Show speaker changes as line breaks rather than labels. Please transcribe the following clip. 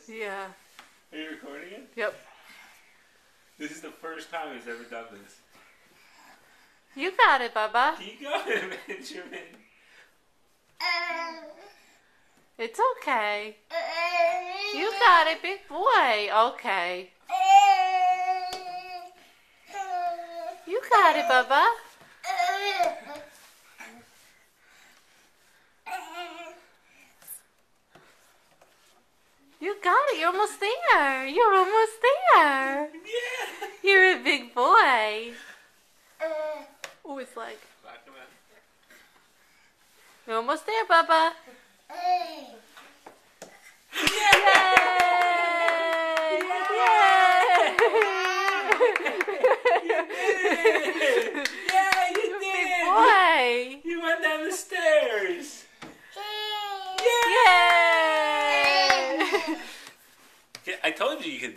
this?
Yeah.
Are you recording it?
Yep.
This is the first time he's ever done this.
You got it, Bubba.
Keep going, Benjamin.
It's okay. You got it, big boy. Okay. You got it, Bubba. You got it. You're almost there. You're almost there.
Yeah.
You're a big boy. Oh, his leg. You're almost there, Bubba. Yay!
Yeah, you did.
Big boy.
You went down the stairs.
Yay!
Yeah, I told you you could.